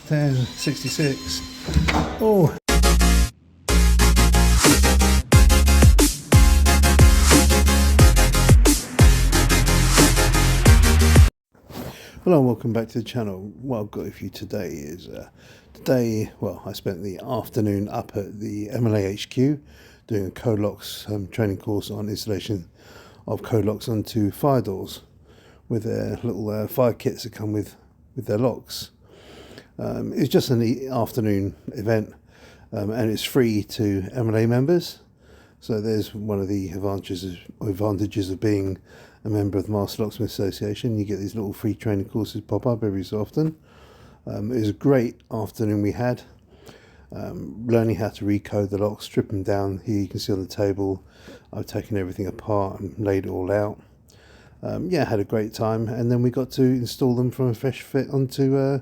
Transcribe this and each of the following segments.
1066. Oh. Hello and welcome back to the channel. What I've got for you today is I spent the afternoon up at the MLA HQ doing a Codlocks training course on installation of Codlocks onto fire doors with their little fire kits that come with their locks. It's just an afternoon event and it's free to MLA members. So there's one of the advantages of being a member of the Master Locksmiths Association. You get these little free training courses pop up every so often. It was a great afternoon we had, learning how to recode the locks, strip them down. Here you can see on the table I've taken everything apart and laid it all out. Yeah, had a great time, and then we got to install them from a fresh fit onto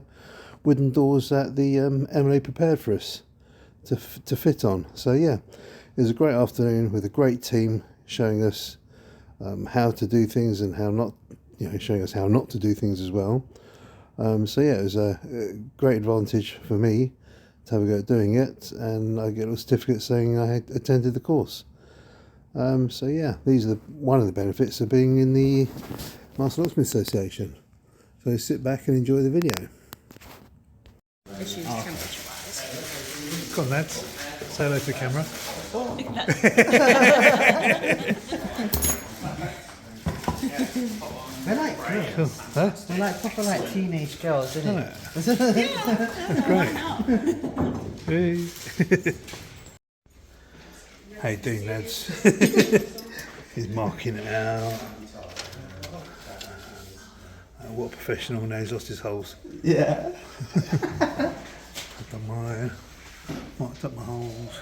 wooden doors that the MLA prepared for us to fit on. So yeah, it was a great afternoon with a great team showing us how to do things and how not, showing us how not to do things as well. So yeah, it was a great advantage for me to have a go at doing it, and I get a little certificate saying I had attended the course. So yeah, these are one of the benefits of being in the Master Locksmiths Association. So sit back and enjoy the video. Come on lads, say hello to the camera. They're like Cool. Huh? they're like proper like teenage girls, isn't it? Great. Hey. How you doing, lads? He's marking it out. What a professional now, he's lost his holes. Yeah. I've done mine. Marked up my holes.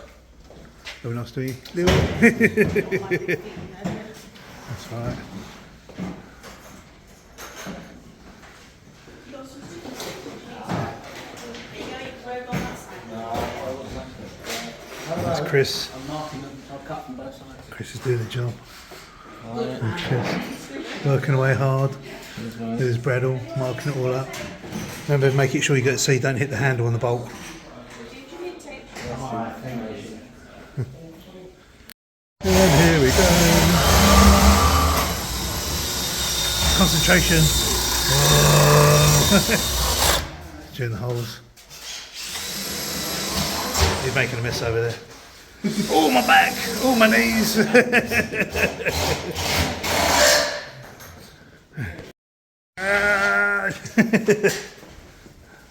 Very nice to you. That's right. That's Chris. Chris is doing the job. Chris working away hard with his Bradle, marking it all up. Remember, make it sure you get so you don't hit the handle on the bolt. And here we go. Concentration. During the holes. He's making a mess over there. Oh, my back! Oh, my knees!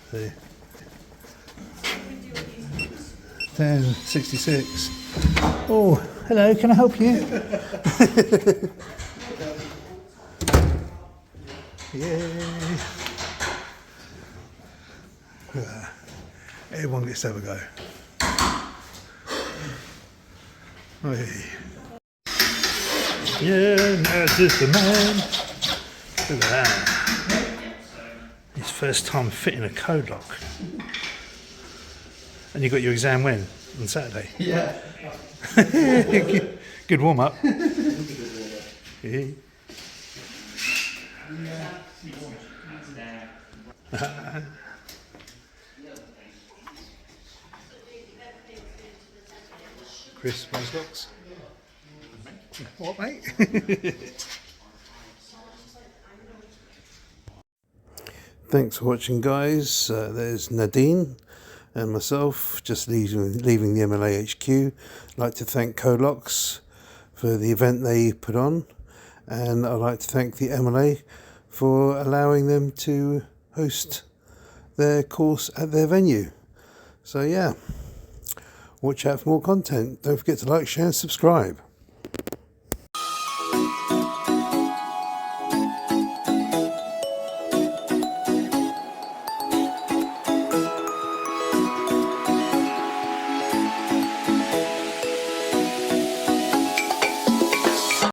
See. 1066. Oh, hello, can I help you? Yay! Everyone gets to have a go. Hey. Yeah, that's just the man. Look at that. His first time fitting a Codlock. And you got your exam when? On Saturday? Yeah. Good warm up. Yeah. Chris Codlocks. What, mate? Thanks for watching, guys. There's Nadine and myself just leaving the MLA HQ. I'd like to thank Codlocks for the event they put on, and I'd like to thank the MLA for allowing them to host their course at their venue. So yeah, watch out for more content. Don't forget to like, share and subscribe.